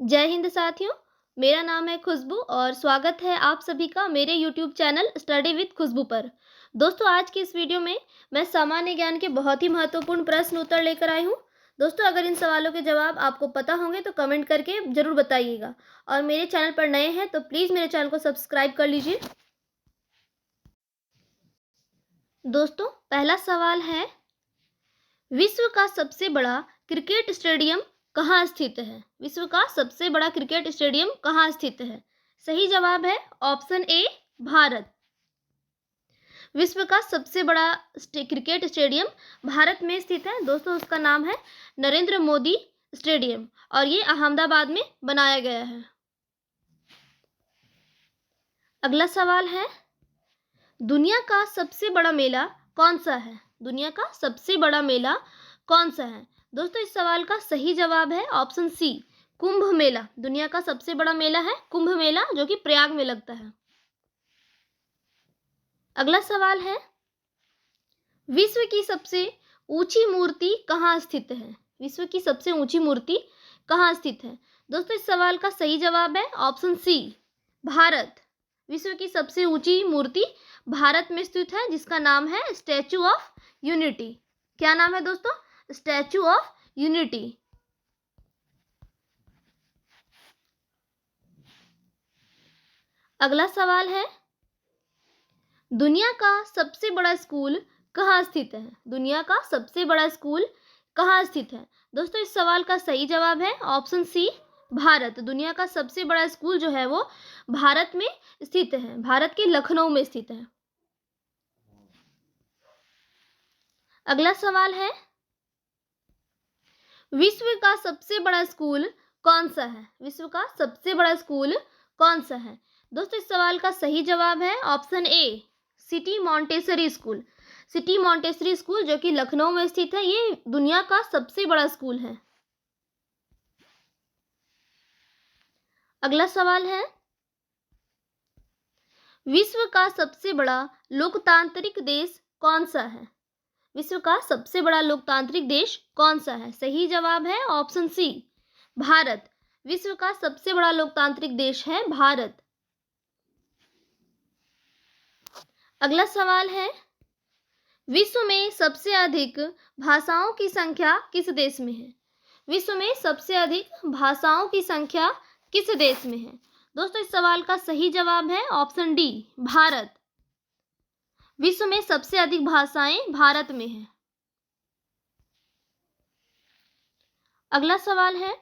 जय हिंद साथियों। मेरा नाम है खुशबू और स्वागत है आप सभी का मेरे YouTube चैनल स्टडी विद खुशबू पर। दोस्तों, आज की इस वीडियो में मैं सामान्य ज्ञान के बहुत ही महत्वपूर्ण प्रश्न उत्तर लेकर आई हूँ। दोस्तों, अगर इन सवालों के जवाब आपको पता होंगे तो कमेंट करके ज़रूर बताइएगा और मेरे चैनल पर नए हैं तो प्लीज़ मेरे चैनल को सब्सक्राइब कर लीजिए। दोस्तों, पहला सवाल है, विश्व का सबसे बड़ा क्रिकेट स्टेडियम कहाँ स्थित है? विश्व का सबसे बड़ा क्रिकेट स्टेडियम कहाँ स्थित है? सही जवाब है ऑप्शन ए, भारत। विश्व का सबसे बड़ा क्रिकेट स्टेडियम भारत में स्थित है। दोस्तों, उसका नाम है नरेंद्र मोदी स्टेडियम और ये अहमदाबाद में बनाया गया है। अगला सवाल है, दुनिया का सबसे बड़ा मेला कौन सा है? दुनिया का सबसे बड़ा मेला कौन सा है? दोस्तों, इस सवाल का सही जवाब है ऑप्शन सी, कुंभ मेला। दुनिया का सबसे बड़ा मेला है कुंभ मेला, जो कि प्रयाग में लगता है। अगला सवाल है, विश्व की सबसे ऊंची मूर्ति कहाँ स्थित है? विश्व की सबसे ऊंची मूर्ति कहाँ स्थित है? दोस्तों, इस सवाल का सही जवाब है ऑप्शन सी, भारत। विश्व की सबसे ऊंची मूर्ति भारत में स्थित है, जिसका नाम है स्टैचू ऑफ यूनिटी। क्या नाम है दोस्तों? Statue of unity. अगला सवाल है, दुनिया का सबसे बड़ा स्कूल कहाँ स्थित है? दुनिया का सबसे बड़ा स्कूल कहाँ स्थित है? दोस्तों, इस सवाल का सही जवाब है ऑप्शन सी, भारत। दुनिया का सबसे बड़ा स्कूल जो है वो भारत में स्थित है, भारत के लखनऊ में स्थित है। अगला सवाल है, विश्व का सबसे बड़ा स्कूल कौन सा है? विश्व का सबसे बड़ा स्कूल कौन सा है? दोस्तों, इस सवाल का सही जवाब है option A, city Montessori school. City Montessori school, जो कि लखनऊ में स्थित है, ये दुनिया का सबसे बड़ा स्कूल है। अगला सवाल है, विश्व का सबसे बड़ा लोकतांत्रिक देश कौन सा है? विश्व का सबसे बड़ा लोकतांत्रिक देश कौन सा है? सही जवाब है ऑप्शन सी, भारत। विश्व का सबसे बड़ा लोकतांत्रिक देश है भारत। अगला सवाल है, विश्व में सबसे अधिक भाषाओं की संख्या किस देश में है? विश्व में सबसे अधिक भाषाओं की संख्या किस देश में है? दोस्तों, इस सवाल का सही जवाब है ऑप्शन डी, भारत। विश्व में सबसे अधिक भाषाएं भारत में हैं। अगला सवाल है,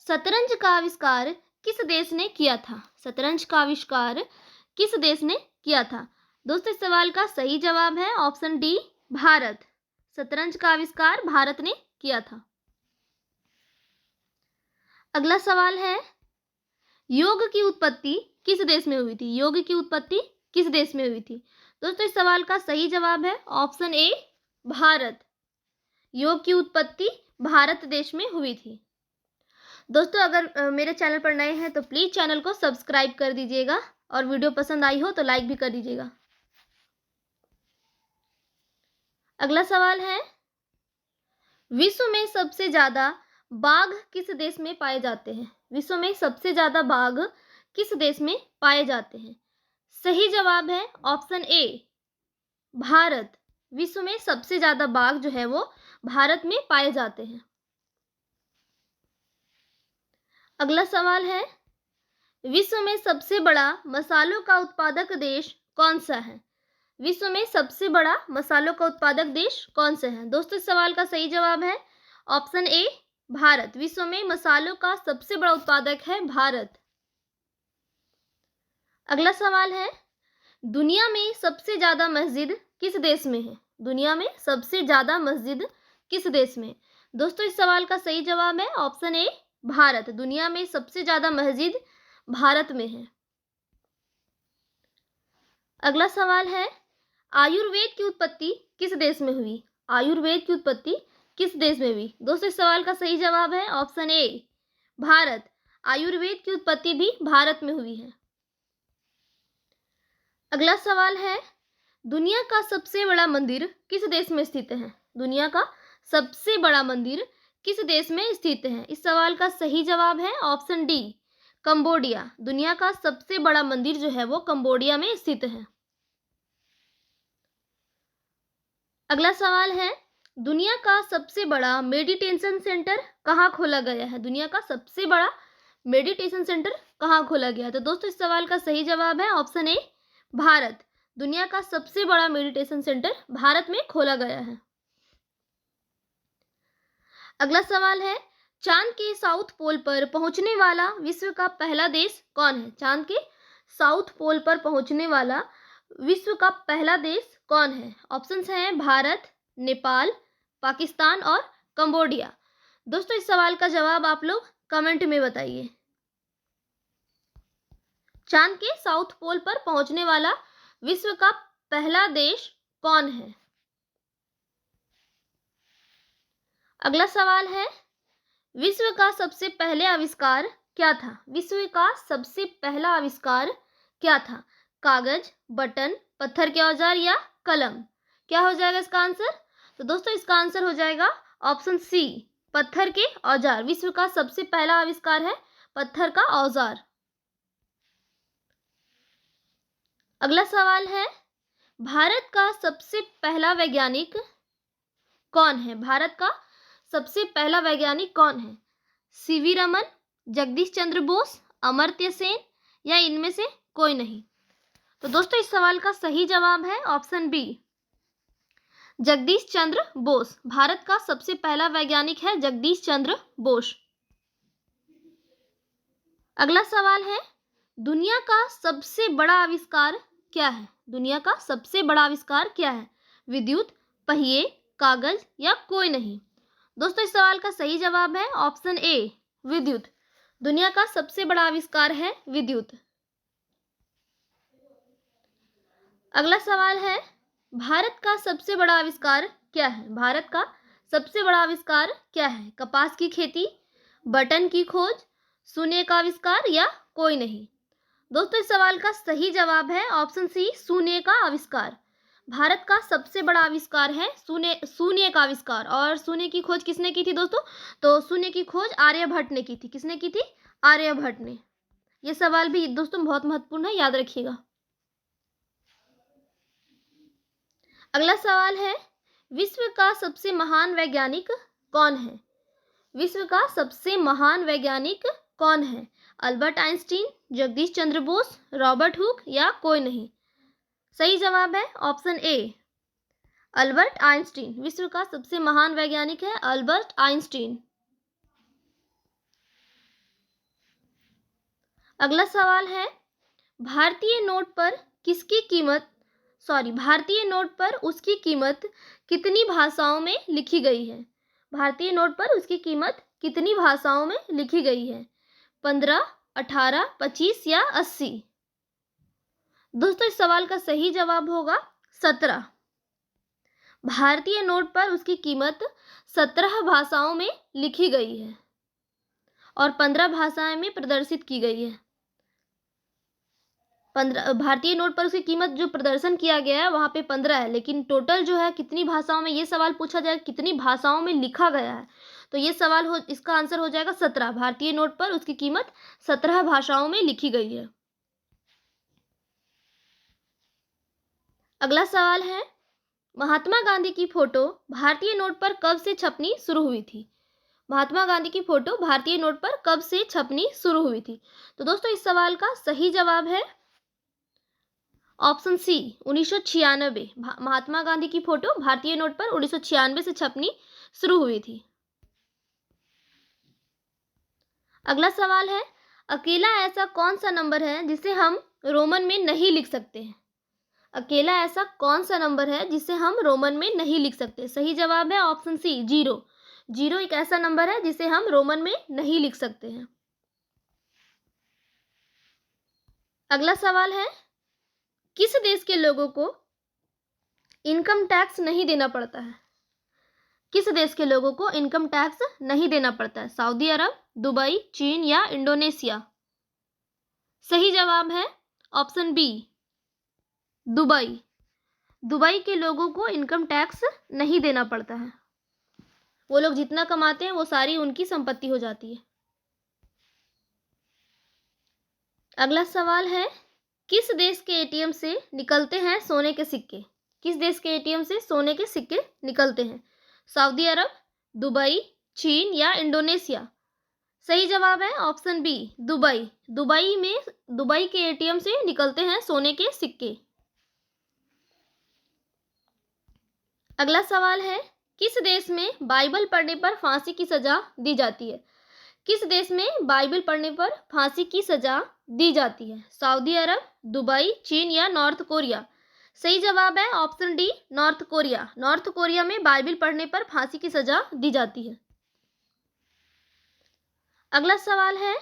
शतरंज का आविष्कार किस देश ने किया था? शतरंज का आविष्कार किस देश ने किया था? दोस्तों, इस सवाल का सही जवाब है ऑप्शन डी, भारत। शतरंज का आविष्कार भारत ने किया था। अगला सवाल है, योग की उत्पत्ति किस देश में हुई थी? योग की उत्पत्ति किस देश में हुई थी? दोस्तों, इस सवाल का सही जवाब है ऑप्शन ए, भारत। योग की उत्पत्ति भारत देश में हुई थी। दोस्तों, अगर मेरे चैनल पर नए हैं तो प्लीज़ चैनल को सब्सक्राइब कर दीजिएगा और वीडियो पसंद आई हो तो लाइक भी कर दीजिएगा। अगला सवाल है, विश्व में सबसे ज़्यादा बाघ किस देश में पाए जाते हैं? विश्व में सबसे ज़्यादा बाघ किस देश में पाए जाते हैं? सही जवाब है ऑप्शन ए, भारत। विश्व में सबसे ज़्यादा बाघ जो है वो भारत में पाए जाते हैं। अगला सवाल है, विश्व में सबसे बड़ा मसालों का उत्पादक देश कौन सा है? विश्व में सबसे बड़ा मसालों का उत्पादक देश कौन सा है? दोस्तों, इस सवाल का सही जवाब है ऑप्शन ए, भारत। विश्व में मसालों का सबसे बड़ा उत्पादक है भारत। अगला सवाल है, दुनिया में सबसे ज़्यादा मस्जिद किस देश में है? दुनिया में सबसे ज़्यादा मस्जिद किस देश में? दोस्तों, इस सवाल का सही जवाब है ऑप्शन ए, भारत। दुनिया में सबसे ज़्यादा मस्जिद भारत में है। अगला सवाल है, आयुर्वेद की उत्पत्ति किस देश में हुई? आयुर्वेद की उत्पत्ति किस देश में हुई? दोस्तों, इस सवाल का सही जवाब है ऑप्शन ए, भारत। आयुर्वेद की उत्पत्ति भी भारत में हुई है। अगला सवाल है, दुनिया का सबसे बड़ा मंदिर किस देश में स्थित है? दुनिया का सबसे बड़ा मंदिर किस देश में स्थित है? इस सवाल का सही जवाब है ऑप्शन डी, कंबोडिया। दुनिया का सबसे बड़ा मंदिर जो है वो कंबोडिया में स्थित है। अगला सवाल है, दुनिया का सबसे बड़ा मेडिटेशन सेंटर कहाँ खोला गया है? दुनिया का सबसे बड़ा मेडिटेशन सेंटर कहाँ खोला गया है? तो दोस्तों इस सवाल का सही जवाब है ऑप्शन ए, भारत। दुनिया का सबसे बड़ा मेडिटेशन सेंटर भारत में खोला गया है। अगला सवाल है, चांद के साउथ पोल पर पहुंचने वाला विश्व का पहला देश कौन है? चांद के साउथ पोल पर पहुंचने वाला विश्व का पहला देश कौन है? ऑप्शंस हैं भारत, नेपाल, पाकिस्तान और कंबोडिया। दोस्तों इस सवाल का जवाब आप लोग कमेंट में बताइए। चांद के साउथ पोल पर पहुंचने वाला विश्व का पहला देश कौन है? अगला सवाल है, विश्व का सबसे पहले आविष्कार क्या था? विश्व का सबसे पहला आविष्कार क्या था? कागज, बटन, पत्थर के औजार या कलम? क्या हो जाएगा इसका आंसर? तो दोस्तों इसका आंसर हो जाएगा ऑप्शन सी, पत्थर के औजार। विश्व का सबसे पहला आविष्कार है पत्थर का औजार। अगला सवाल है, भारत का सबसे पहला वैज्ञानिक कौन है? भारत का सबसे पहला वैज्ञानिक कौन है? सीवी रमन, जगदीश चंद्र बोस, अमर्त्य सेन या इनमें से कोई नहीं? तो दोस्तों इस सवाल का सही जवाब है ऑप्शन बी, जगदीश चंद्र बोस। भारत का सबसे पहला वैज्ञानिक है जगदीश चंद्र बोस। अगला सवाल है, दुनिया का सबसे बड़ा आविष्कार क्या है? दुनिया का सबसे बड़ा आविष्कार क्या है? विद्युत, पहिए, कागज या कोई नहीं? दोस्तों इस सवाल का सही जवाब है ऑप्शन ए, विद्युत। दुनिया का सबसे बड़ा आविष्कार है विद्युत। अगला सवाल है, भारत का सबसे बड़ा आविष्कार क्या है? भारत का सबसे बड़ा आविष्कार क्या है? कपास की खेती, बटन की खोज, शून्य का आविष्कार या कोई नहीं? दोस्तों इस सवाल का सही जवाब है ऑप्शन सी, शून्य का आविष्कार। भारत का सबसे बड़ा आविष्कार है शून्य का आविष्कार। और शून्य की खोज किसने की थी दोस्तों? तो शून्य की खोज आर्यभट्ट ने की थी। किसने की थी? आर्यभट्ट ने। यह सवाल भी दोस्तों बहुत महत्वपूर्ण है, याद रखिएगा। अगला सवाल है, विश्व का सबसे महान वैज्ञानिक कौन है? विश्व का सबसे महान वैज्ञानिक कौन है? Albert Einstein, Jagdish Chandra Bose, Robert Hooke या कोई नहीं? सही जवाब है ऑप्शन ए, अल्बर्ट आइंस्टीन। विश्व का सबसे महान वैज्ञानिक है अल्बर्ट आइंस्टीन। अगला सवाल है, भारतीय नोट पर उसकी कीमत कितनी भाषाओं में लिखी गई है? भारतीय नोट पर उसकी कीमत कितनी भाषाओं में लिखी गई है? 15, 18, 25 या 80? दोस्तों इस सवाल का सही जवाब होगा 17। भारतीय नोट पर उसकी कीमत 17 भाषाओं में लिखी गई है और 15 भाषाएं में प्रदर्शित की गई है। 15 भारतीय नोट पर उसकी कीमत जो प्रदर्शन किया गया है वहां पे 15 है, लेकिन टोटल जो है कितनी भाषाओं में, ये सवाल पूछा जाए कितनी भाषाओं में लिखा गया है, तो ये सवाल इसका आंसर हो जाएगा 17। भारतीय नोट पर उसकी कीमत 17 भाषाओं में लिखी गई है। अगला सवाल है, महात्मा गांधी की फोटो भारतीय नोट पर कब से छपनी शुरू हुई थी? महात्मा गांधी की फोटो भारतीय नोट पर कब से छपनी शुरू हुई थी? तो दोस्तों इस सवाल का सही जवाब है ऑप्शन सी, 1996। महात्मा गांधी की फोटो भारतीय नोट पर 1996 से छपनी शुरू हुई थी। अगला सवाल है, अकेला ऐसा कौन सा नंबर है जिसे हम रोमन में नहीं लिख सकते हैं? अकेला ऐसा कौन सा नंबर है जिसे हम रोमन में नहीं लिख सकते? सही जवाब है ऑप्शन सी, 0। 0 एक ऐसा नंबर है जिसे हम रोमन में नहीं लिख सकते हैं। अगला सवाल है, किस देश के लोगों को इनकम टैक्स नहीं देना पड़ता है? किस देश के लोगों को इनकम टैक्स नहीं देना पड़ता है? सऊदी अरब, दुबई, चीन या इंडोनेशिया? सही जवाब है ऑप्शन बी, दुबई। दुबई के लोगों को इनकम टैक्स नहीं देना पड़ता है। वो लोग जितना कमाते हैं वो सारी उनकी संपत्ति हो जाती है। अगला सवाल है, किस देश के एटीएम से निकलते हैं सोने के सिक्के? किस देश के एटीएम से सोने के सिक्के निकलते हैं? सऊदी अरब, दुबई, चीन या इंडोनेशिया? सही जवाब है ऑप्शन बी, दुबई। दुबई के एटीएम से निकलते हैं सोने के सिक्के। अगला सवाल है, किस देश में बाइबल पढ़ने पर फांसी की सजा दी जाती है? किस देश में बाइबल पढ़ने पर फांसी की सजा दी जाती है? सऊदी अरब, दुबई, चीन या नॉर्थ कोरिया? सही जवाब है option D, north Korea. North Korea में बाइबल पढ़ने पर फांसी की सजा दी जाती है। अगला सवाल है,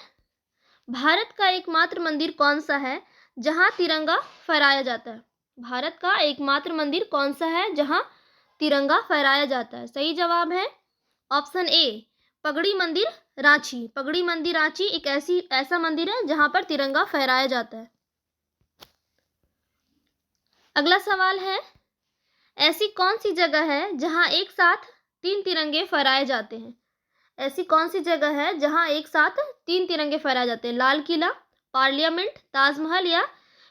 भारत का एकमात्र मंदिर कौन सा है जहां तिरंगा फहराया जाता है? भारत का एकमात्र मंदिर कौन सा है जहां तिरंगा फहराया जाता है? सही जवाब है ऑप्शन ए, पगड़ी मंदिर रांची। पगड़ी मंदिर रांची एक ऐसा मंदिर है जहां पर तिरंगा फहराया जाता है। अगला सवाल है, ऐसी कौन सी जगह है जहां एक साथ 3 तिरंगे फहराए जाते हैं? ऐसी कौन सी जगह है जहां एक साथ 3 तिरंगे फहराए जाते हैं? लाल किला, पार्लियामेंट, ताजमहल या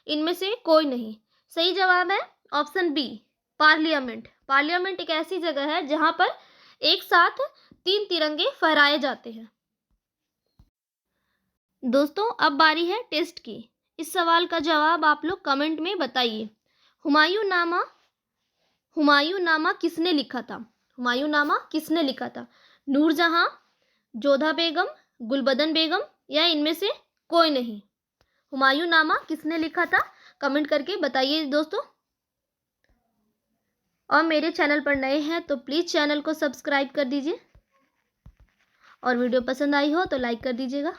इनमें से कोई नहीं? सही जवाब है ऑप्शन बी, पार्लियामेंट। पार्लियामेंट एक ऐसी जगह है जहां पर एक साथ 3 तिरंगे फहराए जाते हैं। दोस्तों अब बारी है टेस्ट की। इस सवाल का जवाब आप लोग कमेंट में बताइए। हुमायूं नामा किसने लिखा था? हुमायूं नामा किसने लिखा था? नूरजहां, जोधा बेगम, गुलबदन बेगम या इनमें से कोई नहीं? हुमायूं नामा किसने लिखा था? कमेंट करके बताइए दोस्तों। और मेरे चैनल पर नए हैं तो प्लीज़ चैनल को सब्सक्राइब कर दीजिए और वीडियो पसंद आई हो तो लाइक कर दीजिएगा।